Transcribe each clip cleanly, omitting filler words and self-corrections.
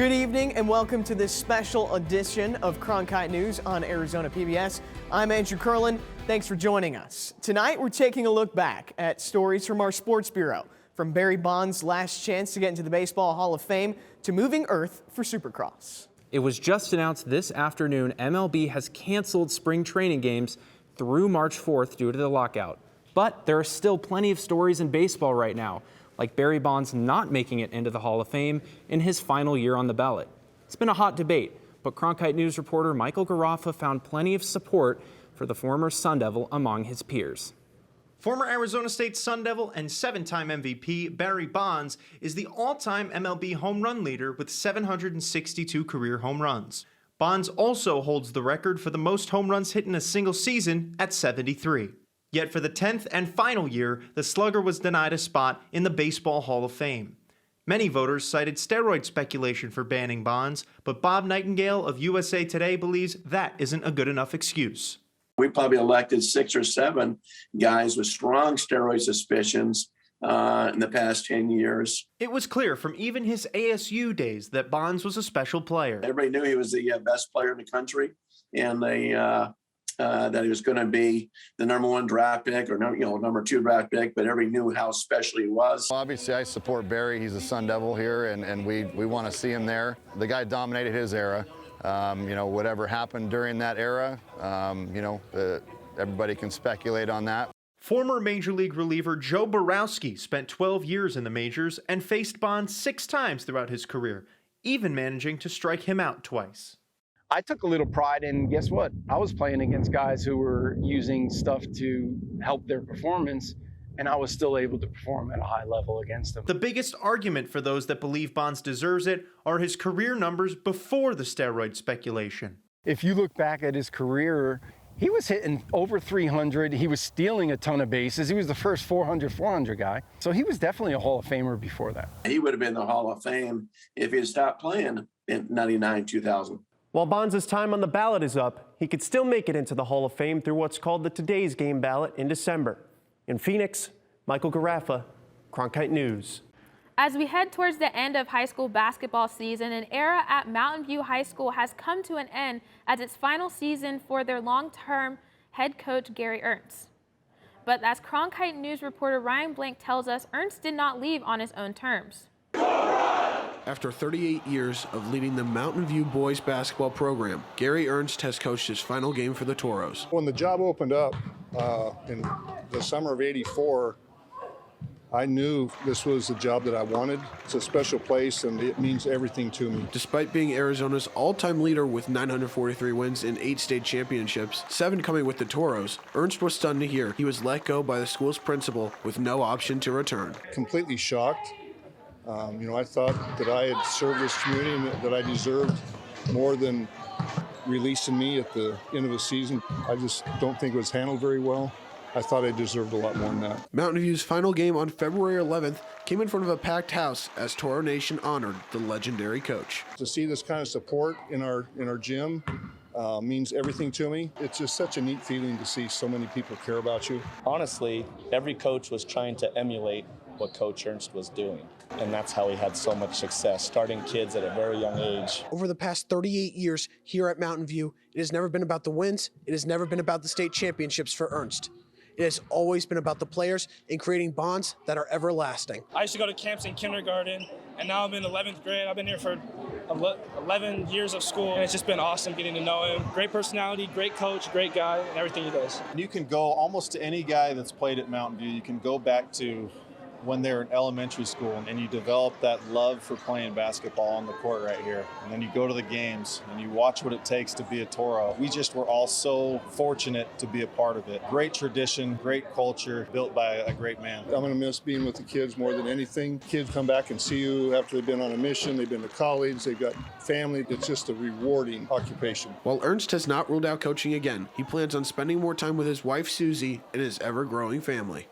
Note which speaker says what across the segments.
Speaker 1: Good evening and welcome to this special edition of Cronkite News on Arizona PBS. I'm Andrew Curlin. Thanks for joining us. Tonight we're taking a look back at stories from our sports bureau, from Barry Bonds' last chance to get into the Baseball Hall of Fame to moving earth for Supercross.
Speaker 2: It was just announced this afternoon MLB has canceled spring training games through March 4th due to the lockout. But there are still plenty of stories in baseball right now, like Barry Bonds not making it into the Hall of Fame in his final year on the ballot. It's been a hot debate, but Cronkite News reporter Michael Garaffa found plenty of support for the former Sun Devil among his peers.
Speaker 3: Former Arizona State Sun Devil and seven-time MVP Barry Bonds is the all-time MLB home run leader with 762 career home runs. Bonds also holds the record for the most home runs hit in a single season at 73. Yet for the 10th and final year, the slugger was denied a spot in the Baseball Hall of Fame. Many voters cited steroid speculation for banning Bonds, but Bob Nightingale of USA Today believes that isn't a good enough excuse.
Speaker 4: We probably elected 6 or 7 guys with strong steroid suspicions in the past 10 years.
Speaker 3: It was clear from even his ASU days that Bonds was a special player.
Speaker 4: Everybody knew he was the best player in the country, and that he was going to be the #1 draft pick or number 2 draft pick, but everybody knew how special he was.
Speaker 5: Obviously, I support Barry. He's a Sun Devil here, and we want to see him there. The guy dominated his era. Whatever happened during that era, everybody can speculate on that.
Speaker 3: Former Major League reliever Joe Borowski spent 12 years in the majors and faced Bonds 6 times throughout his career, even managing to strike him out twice.
Speaker 6: I took a little pride in, guess what? I was playing against guys who were using stuff to help their performance, and I was still able to perform at a high level against them.
Speaker 3: The biggest argument for those that believe Bonds deserves it are his career numbers before the steroid speculation.
Speaker 6: If you look back at his career, he was hitting over 300. He was stealing a ton of bases. He was the first 400 guy. So he was definitely a Hall of Famer before that.
Speaker 4: He would have been in the Hall of Fame if he had stopped playing in 99, 2000.
Speaker 7: While Bonds' time on the ballot is up, he could still make it into the Hall of Fame through what's called the Today's Game ballot in December. In Phoenix, Michael Garaffa, Cronkite News.
Speaker 8: As we head towards the end of high school basketball season, an era at Mountain View High School has come to an end as its final season for their long-term head coach, Garyernst. But as Cronkite News reporter Ryan Blank tells us, Ernst did not leave on his own terms.
Speaker 9: After 38 years of leading the Mountain View boys basketball program, Garyernst has coached his final game for the Toros.
Speaker 10: When the job opened up in the summer of '84, I knew this was the job that I wanted. It's a special place, and it means everything to me.
Speaker 9: Despite being Arizona's all-time leader with 943 wins in 8 state championships, 7 coming with the Toros, Ernst was stunned to hear he was let go by the school's principal with no option to return.
Speaker 10: Completely shocked. I thought that I had served this community and that I deserved more than releasing me at the end of the season. I just don't think it was handled very well. I thought I deserved a lot more than that.
Speaker 9: Mountain View's final game on February 11th came in front of a packed house as Toro Nation honored the legendary coach.
Speaker 10: To see this kind of support in our gym means everything to me. It's just such a neat feeling to see so many people care about you.
Speaker 11: Honestly, every coach was trying to emulate what Coach Ernst was doing. And that's how he had so much success, starting kids at a very young age.
Speaker 12: Over the past 38 years here at Mountain View, it has never been about the wins. It has never been about the state championships for Ernst. It has always been about the players and creating bonds that are everlasting.
Speaker 13: I used to go to camps in kindergarten, and now I'm in 11th grade. I've been here for 11 years of school, and it's just been awesome getting to know him. Great personality, great coach, great guy, and everything he does.
Speaker 14: You can go almost to any guy that's played at Mountain View. You can go back to when they were in elementary school, and you develop that love for playing basketball on the court right here. And then you go to the games and you watch what it takes to be a Toro. We just were all so fortunate to be a part of it. Great tradition, great culture, built by a great man.
Speaker 10: I'm gonna miss being with the kids more than anything. Kids come back and see you after they've been on a mission, they've been to college, they've got family. It's just a rewarding occupation.
Speaker 9: While Ernst has not ruled out coaching again, he plans on spending more time with his wife Susie and his ever-growing family.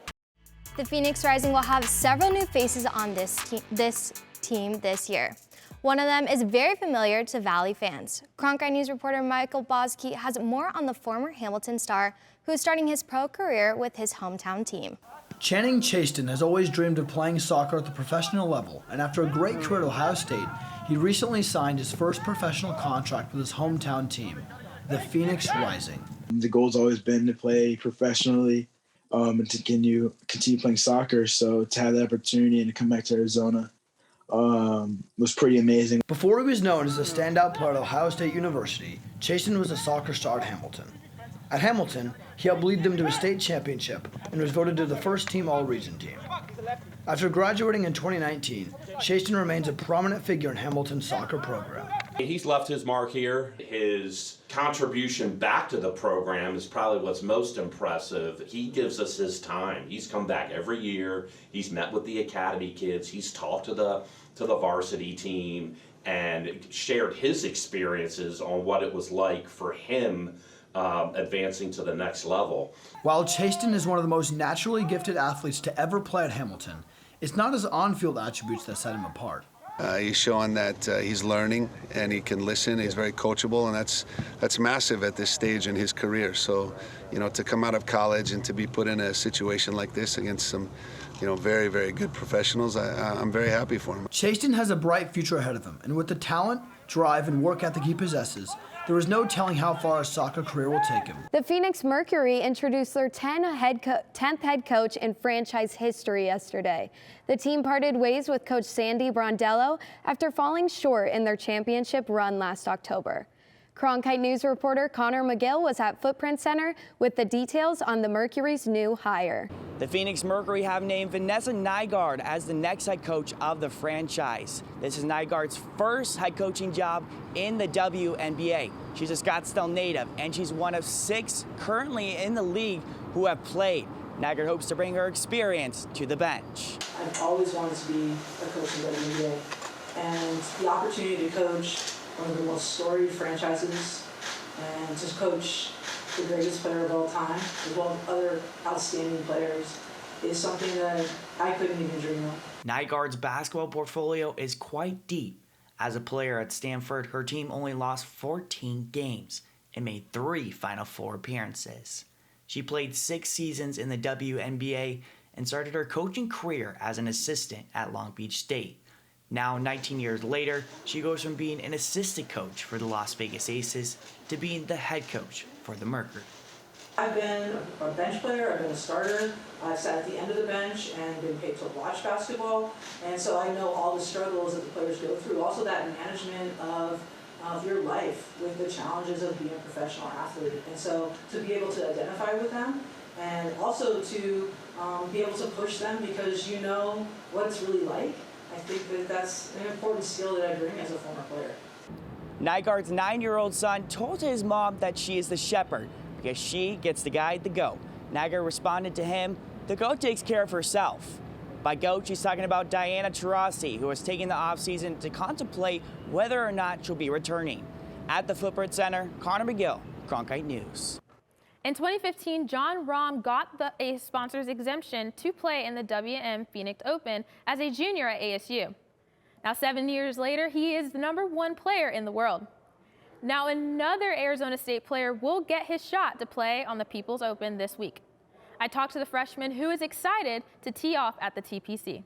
Speaker 15: The Phoenix Rising will have several new faces on this team this year. One of them is very familiar to Valley fans. Cronkite News reporter Michael Bosky has more on the former Hamilton star who is starting his pro career with his hometown team.
Speaker 16: Channing Chaston has always dreamed of playing soccer at the professional level, and after a great career at Ohio State, He recently signed his first professional contract with his hometown team, the Phoenix Rising.
Speaker 17: The goal's always been to play professionally and to continue playing soccer. So to have the opportunity and to come back to Arizona was pretty amazing.
Speaker 16: Before he was known as a standout player at Ohio State University, Chaston was a soccer star at Hamilton. At Hamilton, he helped lead them to a state championship and was voted to the first team all-region team. After graduating in 2019, Chaston remains a prominent figure in Hamilton's soccer program.
Speaker 18: He's left his mark here. His contribution back to the program is probably what's most impressive. He gives us his time. He's come back every year. He's met with the academy kids. He's talked to the varsity team and shared his experiences on what it was like for him advancing to the next level.
Speaker 16: While Chaston is one of the most naturally gifted athletes to ever play at Hamilton, it's not his on-field attributes that set him apart.
Speaker 19: He's showing that he's learning and he can listen. He's very coachable, and that's massive at this stage in his career. So, to come out of college and to be put in a situation like this against some, very, very good professionals, I'm very happy for him.
Speaker 16: Chaston has a bright future ahead of him, and with the talent, drive, and work ethic he possesses, there is no telling how far his soccer career will take him.
Speaker 20: The Phoenix Mercury introduced their 10th head coach in franchise history yesterday. The team parted ways with coach Sandy Brondello after falling short in their championship run last October. Cronkite News reporter Connor McGill was at Footprint Center with the details on the Mercury's new hire.
Speaker 21: The Phoenix Mercury have named Vanessa Nygaard as the next head coach of the franchise. This is Nygaard's first head coaching job in the WNBA. She's a Scottsdale native, and she's one of 6 currently in the league who have played. Nygaard hopes to bring her experience to the bench.
Speaker 22: I've always wanted to be a coach in the WNBA, and the opportunity to coach one of the most storied franchises and to coach the greatest player of all time, as well as other outstanding players, is something that I couldn't even dream of.
Speaker 21: Nygaard's basketball portfolio is quite deep. As a player at Stanford, her team only lost 14 games and made 3 Final Four appearances. She played 6 seasons in the WNBA and started her coaching career as an assistant at Long Beach State. Now, 19 years later, she goes from being an assistant coach for the Las Vegas Aces to being the head coach for the Mercury.
Speaker 22: I've been a bench player, I've been a starter, I've sat at the end of the bench and been paid to watch basketball, and so I know all the struggles that the players go through, also that management of your life with the challenges of being a professional athlete. And so to be able to identify with them and also to be able to push them because you know what it's really like, I think that that's an important skill that I bring as a former player.
Speaker 21: Nygaard's 9-year-old son told his mom that she is the shepherd because she gets to guide the goat. Nygaard responded to him, "The goat takes care of herself." By goat, she's talking about Diana Taurasi, who has taken the offseason to contemplate whether or not she'll be returning. At the Footprint Center, Connor McGill, Cronkite News.
Speaker 8: In 2015, John Rahm got a sponsor's exemption to play in the WM Phoenix Open as a junior at ASU. Now, 7 years later, he is the #1 player in the world. Now, another Arizona State player will get his shot to play on the People's Open this week. I talked to the freshman who is excited to tee off at the TPC.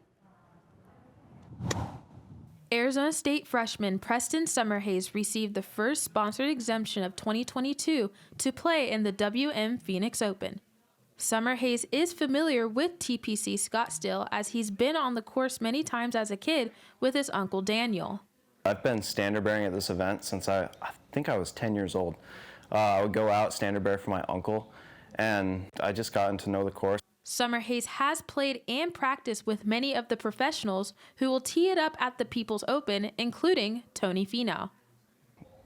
Speaker 8: Arizona State freshman Preston Summerhays received the first sponsored exemption of 2022 to play in the WM Phoenix Open. Summerhays is familiar with TPC Scottsdale as he's been on the course many times as a kid with his uncle Daniel.
Speaker 23: I've been standard bearing at this event since I think I was 10 years old. I would go out standard bear for my uncle, and I just gotten to know the course.
Speaker 8: Summerhays has played and practiced with many of the professionals who will tee it up at the People's Open, including Tony Finau.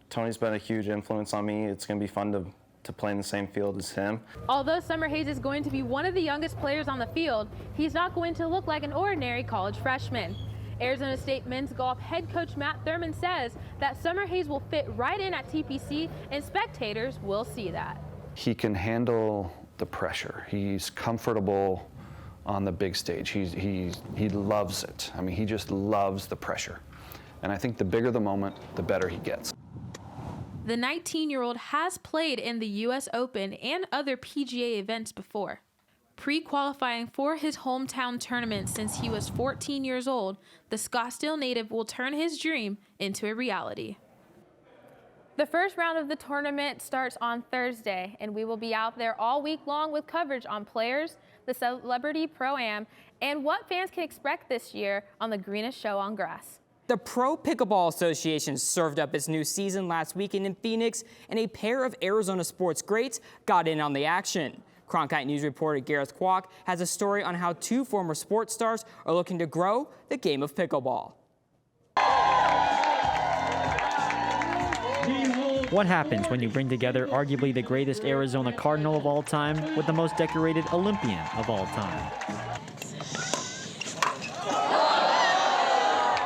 Speaker 23: Tony's been a huge influence on me. It's going to be fun to play in the same field as him.
Speaker 8: Although Summerhays is going to be one of the youngest players on the field, he's not going to look like an ordinary college freshman. Arizona State men's golf head coach Matt Thurman says that Summerhays will fit right in at TPC, and spectators will see that.
Speaker 24: He can handle the pressure. He's comfortable on the big stage. He loves it. I mean, he just loves the pressure. And I think the bigger the moment, the better he gets.
Speaker 8: The 19-year-old has played in the U.S. Open and other PGA events before. Pre-qualifying for his hometown tournament since he was 14 years old, the Scottsdale native will turn his dream into a reality. The first round of the tournament starts on Thursday, and we will be out there all week long with coverage on players, the Celebrity Pro-Am, and what fans can expect this year on the greenest show on grass.
Speaker 1: The Pro Pickleball Association served up its new season last weekend in Phoenix, and a pair of Arizona sports greats got in on the action. Cronkite News reporter Garyernst Retires has a story on how two former sports stars are looking to grow the game of pickleball.
Speaker 2: What happens when you bring together arguably the greatest Arizona Cardinal of all time with the most decorated Olympian of all time?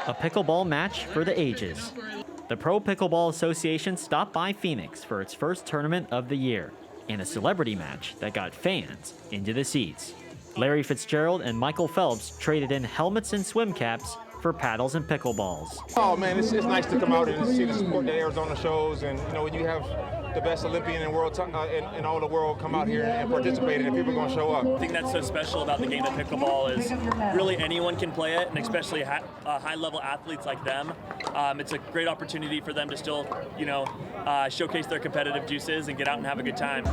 Speaker 2: A pickleball match for the ages. The Pro Pickleball Association stopped by Phoenix for its first tournament of the year, in a celebrity match that got fans into the seats. Larry Fitzgerald and Michael Phelps traded in helmets and swim caps for paddles and pickleballs.
Speaker 3: Oh man, it's nice to come out and see the support that Arizona shows, and you know, when you have the best Olympian in world in all the world come out here and participate, and people are going to show up.
Speaker 5: I think that's so special about the game of pickleball is really anyone can play it, and especially high-level athletes like them. It's a great opportunity for them to still, showcase their competitive juices and get out and have a good time.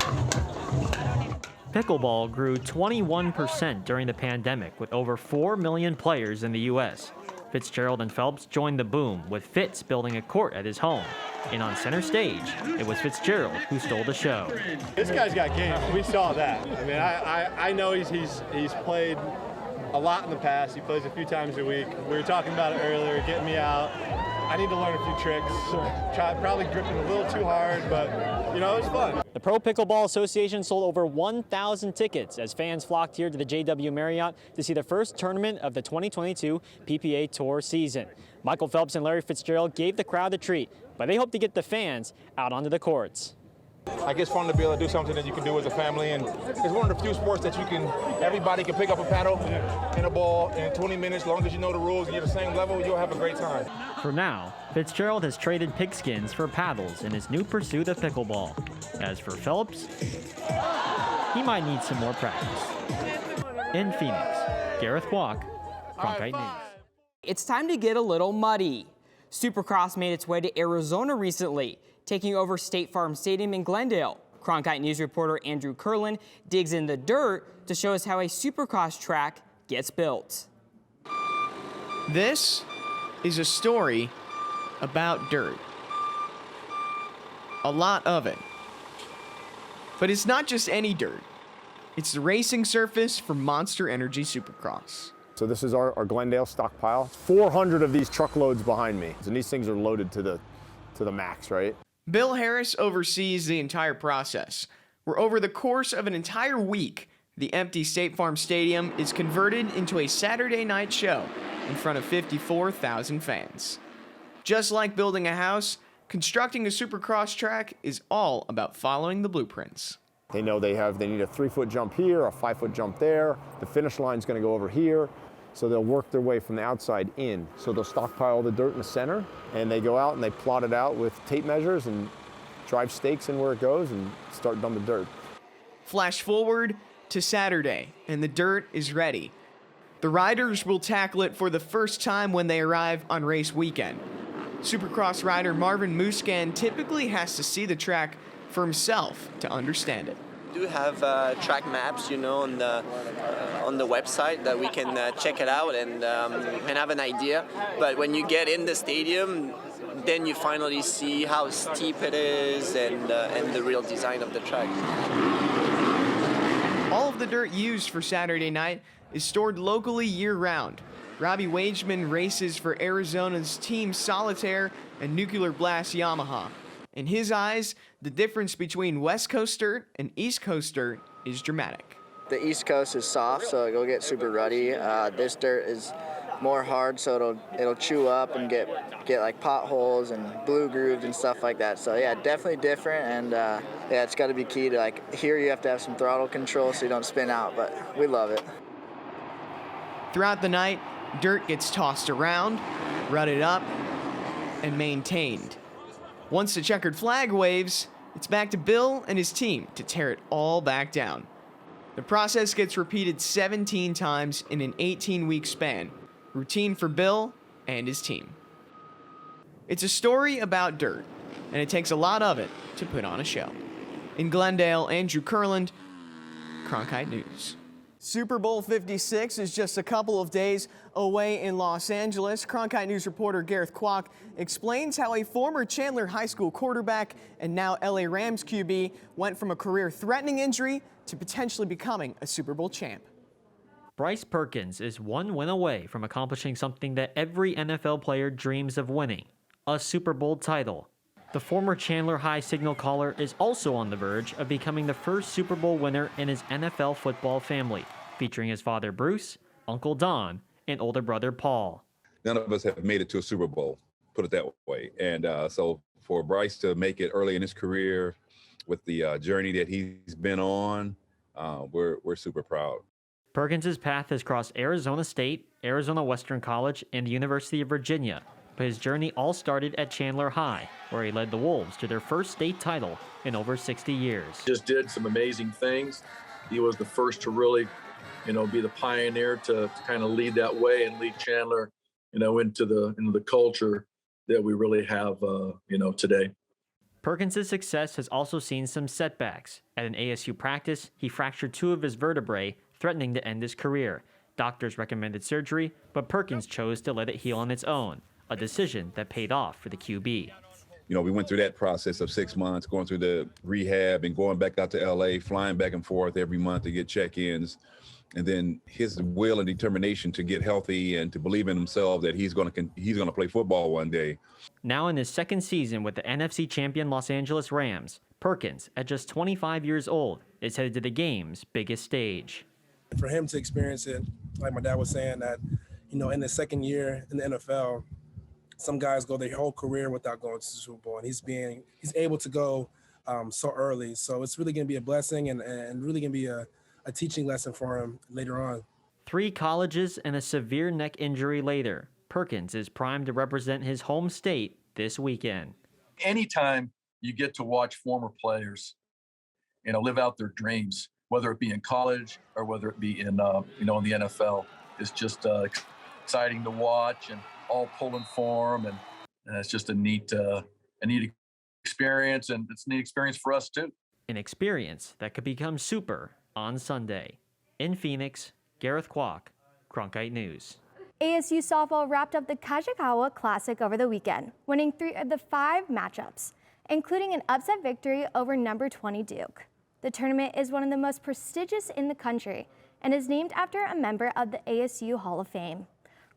Speaker 2: Pickleball grew 21% during the pandemic with over 4 million players in the U.S. Fitzgerald and Phelps joined the boom, with Fitz building a court at his home. And on center stage, it was Fitzgerald who stole the show.
Speaker 3: This guy's got game. We saw that. I mean, I know he's played a lot in the past. He plays a few times a week. We were talking about it earlier, getting me out. I need to learn a few tricks. Probably gripping a little too hard, but it's fun.
Speaker 2: The Pro Pickleball Association sold over 1,000 tickets as fans flocked here to the JW Marriott to see the first tournament of the 2022 PPA Tour season. Michael Phelps and Larry Fitzgerald gave the crowd a treat, but they hope to get the fans out onto the courts.
Speaker 3: I guess it's fun to be able to do something that you can do as a family, and it's one of the few sports that everybody can pick up a paddle and a ball in 20 minutes. As long as you know the rules and you're the same level, you'll have a great time.
Speaker 2: For now, Fitzgerald has traded pigskins for paddles in his new pursuit of pickleball. As for Phelps, he might need some more practice. In Phoenix, Garyernst Retires, Cronkite News.
Speaker 1: It's time to get a little muddy. Supercross made its way to Arizona recently, taking over State Farm Stadium in Glendale. Cronkite News reporter Andrew Curlin digs in the dirt to show us how a Supercross track gets built.
Speaker 25: This is a story about dirt. A lot of it. But it's not just any dirt. It's the racing surface for Monster Energy Supercross.
Speaker 26: So this is our Glendale stockpile. 400 of these truckloads behind me. And these things are loaded to the max, right?
Speaker 25: Bill Harris oversees the entire process, where over the course of an entire week, the empty State Farm Stadium is converted into a Saturday night show in front of 54,000 fans. Just like building a house, constructing a Supercross track is all about following the blueprints.
Speaker 26: They know they need a 3-foot jump here, a 5-foot jump there. The finish line's going to go over here. So they'll work their way from the outside in. So they'll stockpile the dirt in the center, and they go out and they plot it out with tape measures and drive stakes in where it goes and start dumping dirt.
Speaker 25: Flash forward to Saturday, and the dirt is ready. The riders will tackle it for the first time when they arrive on race weekend. Supercross rider Marvin Muscan typically has to see the track for himself to understand it.
Speaker 27: We do have track maps, on the website that we can check it out and have an idea. But when you get in the stadium, then you finally see how steep it is and the real design of the track.
Speaker 25: All of the dirt used for Saturday night is stored locally year-round. Robbie Wageman races for Arizona's Team Solitaire and Nuclear Blast Yamaha. In his eyes, the difference between West Coast dirt and East Coast dirt is dramatic.
Speaker 28: The East Coast is soft, so it'll get super ruddy. This dirt is more hard, so it'll chew up and get like potholes and blue grooves and stuff like that. So yeah, definitely different, and it's got to be key to, like, here you have to have some throttle control so you don't spin out, but we love it.
Speaker 25: Throughout the night, dirt gets tossed around, rutted up, and maintained. Once the checkered flag waves, it's back to Bill and his team to tear it all back down. The process gets repeated 17 times in an 18-week span, routine for Bill and his team. It's a story about dirt, and it takes a lot of it to put on a show. In Glendale, Andrew Kurland, Cronkite News. Super Bowl 56 is just a couple of days away in Los Angeles. Cronkite News reporter Gareth Kwok explains how a former Chandler High School quarterback and now LA Rams QB went from a career-threatening injury to potentially becoming a Super Bowl champ.
Speaker 2: Bryce Perkins is one win away from accomplishing something that every NFL player dreams of winning, a Super Bowl title. The former Chandler High signal caller is also on the verge of becoming the first Super Bowl winner in his NFL football family, featuring his father Bruce, Uncle Don, and older brother Paul.
Speaker 4: None of us have made it to a Super Bowl, put it that way. And so for Bryce to make it early in his career with the journey that he's been on, we're super proud.
Speaker 2: Perkins' path has crossed Arizona State, Arizona Western College, and the University of Virginia. But his journey all started at Chandler High, where he led the Wolves to their first state title in over 60 years.
Speaker 6: Just did some amazing things. He was the first to really, be the pioneer to kind of lead that way and lead Chandler, into the culture that we really have, today.
Speaker 2: Perkins' success has also seen some setbacks. At an ASU practice, he fractured 2 of his vertebrae, threatening to end his career. Doctors recommended surgery, but Perkins chose to let it heal on its own, a decision that paid off for the QB.
Speaker 4: We went through that process of 6 months, going through the rehab and going back out to LA, flying back and forth every month to get check-ins. And then his will and determination to get healthy and to believe in himself that he's going to play football one day.
Speaker 2: Now in his second season with the NFC champion Los Angeles Rams, Perkins, at just 25 years old, is headed to the game's biggest stage.
Speaker 7: For him to experience it, like my dad was saying, that, in his second year in the NFL, some guys go their whole career without going to the Super Bowl, and he's able to go so early. So it's really going to be a blessing and really going to be a teaching lesson for him later on.
Speaker 2: 3 colleges and a severe neck injury later, Perkins is primed to represent his home state this weekend.
Speaker 6: Anytime you get to watch former players, live out their dreams, whether it be in college or whether it be in, in the NFL, it's just exciting to watch and all pulling form, and it's just a neat experience, and it's a neat experience for us too.
Speaker 2: An experience that could become super on Sunday. In Phoenix, Gareth Kwok, Cronkite News.
Speaker 15: ASU softball wrapped up the Kajikawa Classic over the weekend, winning 3 of the 5 matchups, including an upset victory over number 20 Duke. The tournament is one of the most prestigious in the country and is named after a member of the ASU Hall of Fame.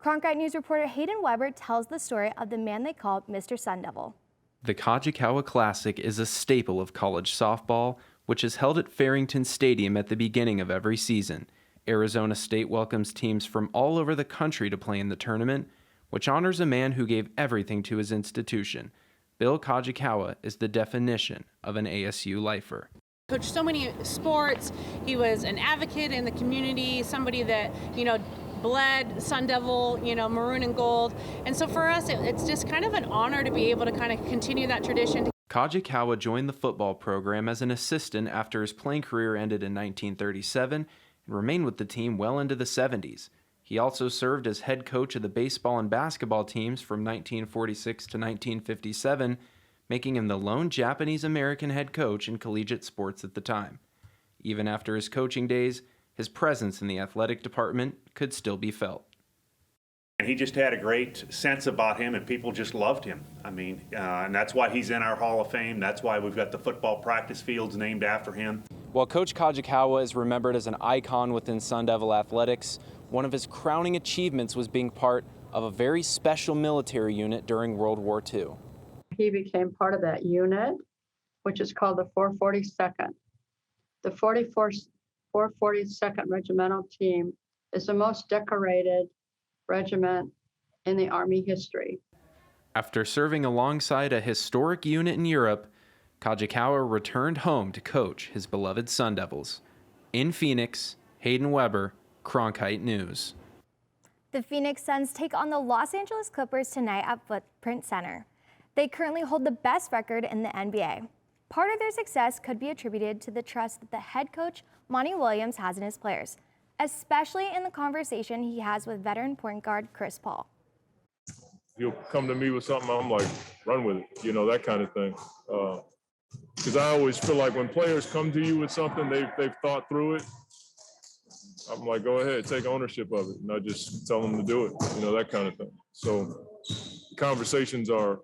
Speaker 15: Cronkite News reporter Hayden Weber tells the story of the man they called Mr. Sun Devil.
Speaker 10: The Kajikawa Classic is a staple of college softball, which is held at Farrington Stadium at the beginning of every season. Arizona State welcomes teams from all over the country to play in the tournament, which honors a man who gave everything to his institution. Bill Kajikawa is the definition of an ASU lifer.
Speaker 11: Coached so many sports. He was an advocate in the community, somebody that, bled Sun Devil, maroon and gold. And so for us, it's just kind of an honor to be able to kind of continue that tradition.
Speaker 10: Kajikawa joined the football program as an assistant after his playing career ended in 1937 and remained with the team well into the 70s. He also served as head coach of the baseball and basketball teams from 1946 to 1957, making him the lone Japanese-American head coach in collegiate sports at the time. Even after his coaching days, his presence in the athletic department could still be felt.
Speaker 12: He just had a great sense about him, and people just loved him. And that's why he's in our Hall of Fame. That's why we've got the football practice fields named after him.
Speaker 10: While Coach Kajikawa is remembered as an icon within Sun Devil athletics, one of his crowning achievements was being part of a very special military unit during World War II.
Speaker 13: He became part of that unit, which is called the 442nd. The 442nd Regimental Team is the most decorated regiment in the Army history.
Speaker 10: After serving alongside a historic unit in Europe, Kajikawa returned home to coach his beloved Sun Devils. In Phoenix, Hayden Weber, Cronkite News.
Speaker 15: The Phoenix Suns take on the Los Angeles Clippers tonight at Footprint Center. They currently hold the best record in the NBA. Part of their success could be attributed to the trust that the head coach, Monty Williams, has in his players, especially in the conversation he has with veteran point guard Chris Paul.
Speaker 9: He'll come to me with something, I'm like, run with it, that kind of thing. Because I always feel like when players come to you with something, they've thought through it. I'm like, go ahead, take ownership of it. And I just tell them to do it, that kind of thing. So conversations are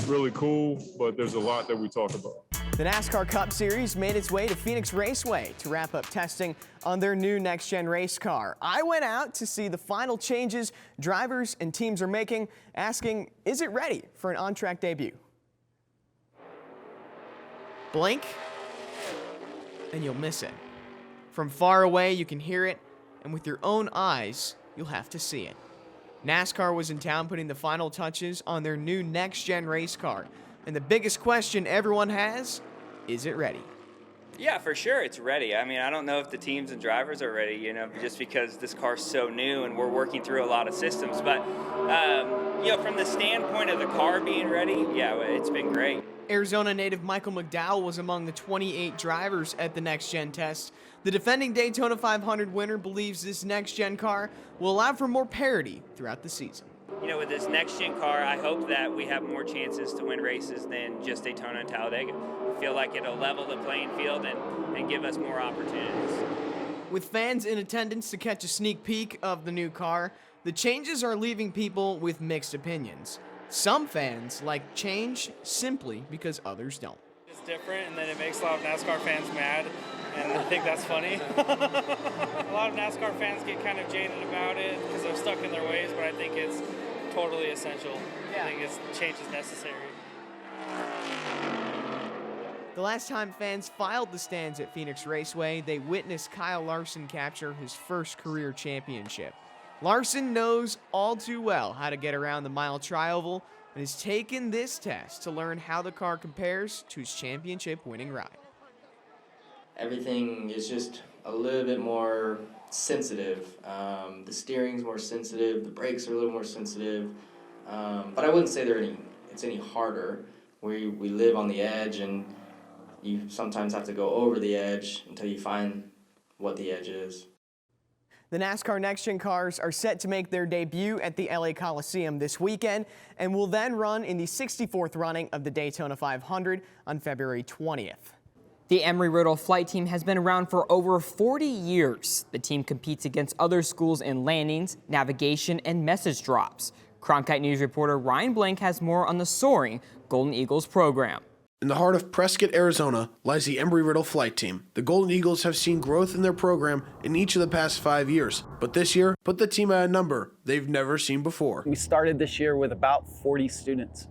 Speaker 9: really cool, but there's a lot that we talk about.
Speaker 25: The NASCAR Cup Series made its way to Phoenix Raceway to wrap up testing on their new next-gen race car. I went out to see the final changes drivers and teams are making, asking, is it ready for an on-track debut? Blink, and you'll miss it. From far away, you can hear it, and with your own eyes, you'll have to see it. NASCAR was in town putting the final touches on their new next-gen race car. And the biggest question everyone has, is it ready?
Speaker 14: Yeah, for sure, it's ready. I mean, I don't know if the teams and drivers are ready, just because this car's so new and we're working through a lot of systems. But, from the standpoint of the car being ready, yeah, it's been great.
Speaker 25: Arizona native Michael McDowell was among the 28 drivers at the next-gen test. The defending Daytona 500 winner believes this next-gen car will allow for more parity throughout the season.
Speaker 14: With this next-gen car, I hope that we have more chances to win races than just Daytona and Talladega. I feel like it'll level the playing field and give us more opportunities.
Speaker 25: With fans in attendance to catch a sneak peek of the new car, the changes are leaving people with mixed opinions. Some fans like change simply because others don't.
Speaker 16: It's different, and then it makes a lot of NASCAR fans mad, and I think that's funny. A lot of NASCAR fans get kind of jaded about it because they're stuck in their ways, but I think it's totally essential. Yeah. I think change is necessary.
Speaker 25: The last time fans filed the stands at Phoenix Raceway, they witnessed Kyle Larson capture his first career championship. Larson knows all too well how to get around the mile tri-oval and has taken this test to learn how the car compares to his championship-winning ride.
Speaker 17: Everything is just a little bit more sensitive. The steering's more sensitive, the brakes are a little more sensitive, but I wouldn't say it's any harder. We live on the edge, and you sometimes have to go over the edge until you find what the edge is.
Speaker 25: The NASCAR Next Gen cars are set to make their debut at the LA Coliseum this weekend and will then run in the 64th running of the Daytona 500 on February 20th.
Speaker 1: The Embry-Riddle flight team has been around for over 40 years. The team competes against other schools in landings, navigation, and message drops. Cronkite News reporter Ryan Blank has more on the soaring Golden Eagles program.
Speaker 18: In the heart of Prescott, Arizona, lies the Embry-Riddle flight team. The Golden Eagles have seen growth in their program in each of the past 5 years, but this year put the team at a number they've never seen before.
Speaker 19: We started this year with about 40 students,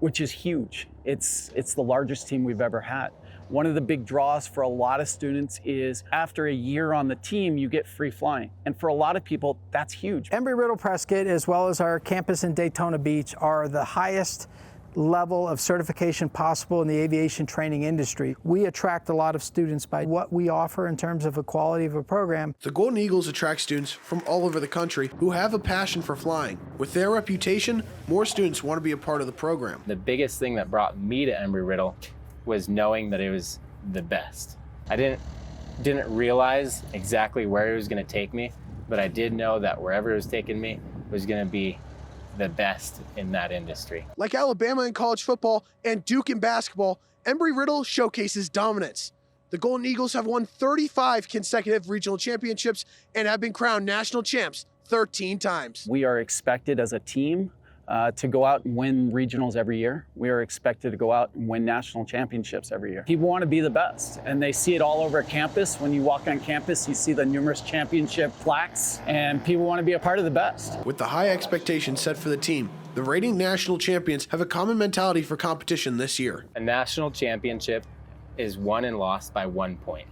Speaker 19: which is huge. It's the largest team we've ever had. One of the big draws for a lot of students is after a year on the team, you get free flying. And for a lot of people, that's huge.
Speaker 20: Embry-Riddle Prescott, as well as our campus in Daytona Beach, are the highest level of certification possible in the aviation training industry. We attract a lot of students by what we offer in terms of a quality of a program.
Speaker 18: The Golden Eagles attract students from all over the country who have a passion for flying. With their reputation, more students want to be a part of the program.
Speaker 22: The biggest thing that brought me to Embry-Riddle was knowing that it was the best. I didn't realize exactly where it was going to take me, but I did know that wherever it was taking me was going to be the best in that industry.
Speaker 18: Like Alabama in college football and Duke in basketball, Embry-Riddle showcases dominance. The Golden Eagles have won 35 consecutive regional championships and have been crowned national champs 13 times.
Speaker 19: We are expected as a team to go out and win regionals every year. We are expected to go out and win national championships every year. People want to be the best, and they see it all over campus. When you walk on campus, you see the numerous championship plaques, and people want to be a part of the best.
Speaker 18: With the high expectations set for the team, the reigning national champions have a common mentality for competition this year.
Speaker 22: A national championship is won and lost by 1 point.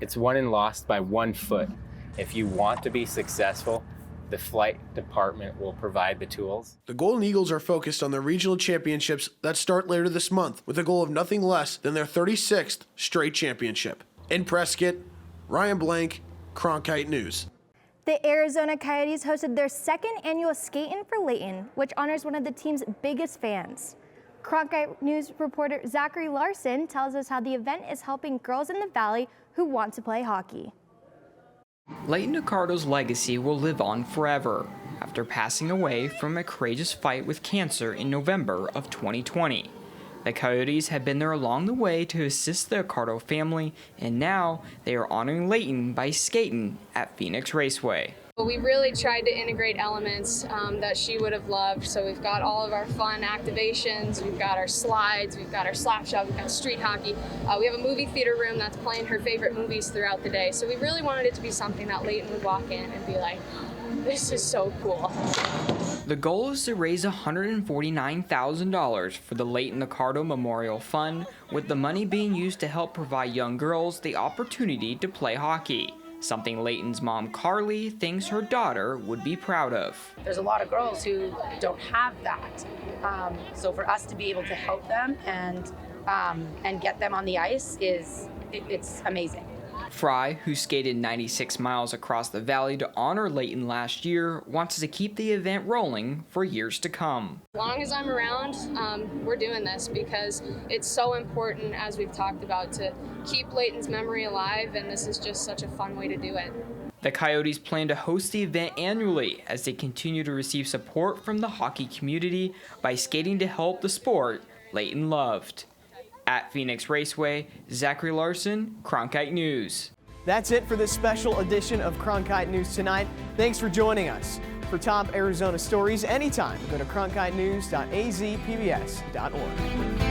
Speaker 22: It's won and lost by 1 foot. If you want to be successful, the flight department will provide the tools.
Speaker 18: The Golden Eagles are focused on their regional championships that start later this month with a goal of nothing less than their 36th straight championship. In Prescott, Ryan Blank, Cronkite News.
Speaker 15: The Arizona Coyotes hosted their second annual Skatin' for Layton, which honors one of the team's biggest fans. Cronkite News reporter Zachary Larson tells us how the event is helping girls in the Valley who want to play hockey.
Speaker 1: Leighton Accardo's legacy will live on forever after passing away from a courageous fight with cancer in November of 2020. The Coyotes have been there along the way to assist the Accardo family, and now they are honoring Leighton by skating at Phoenix Raceway.
Speaker 3: We really tried to integrate elements that she would have loved. So we've got all of our fun activations, we've got our slides, we've got our slap shot, we've got street hockey. We have a movie theater room that's playing her favorite movies throughout the day. So we really wanted it to be something that Leighton would walk in and be like, this is so cool.
Speaker 1: The goal is to raise $149,000 for the Leighton Accardo Memorial Fund, with the money being used to help provide young girls the opportunity to play hockey. Something Leighton's mom, Carly, thinks her daughter would be proud of.
Speaker 5: There's a lot of girls who don't have that. So for us to be able to help them and get them on the ice it's amazing.
Speaker 1: Fry, who skated 96 miles across the valley to honor Leighton last year, wants to keep the event rolling for years to come.
Speaker 3: As long as I'm around, we're doing this because it's so important, as we've talked about, to keep Leighton's memory alive, and this is just such a fun way to do it.
Speaker 1: The Coyotes plan to host the event annually as they continue to receive support from the hockey community by skating to help the sport Leighton loved. At Phoenix Raceway, Zachary Larson, Cronkite News.
Speaker 25: That's it for this special edition of Cronkite News tonight. Thanks for joining us. For top Arizona stories anytime, go to cronkitenews.azpbs.org.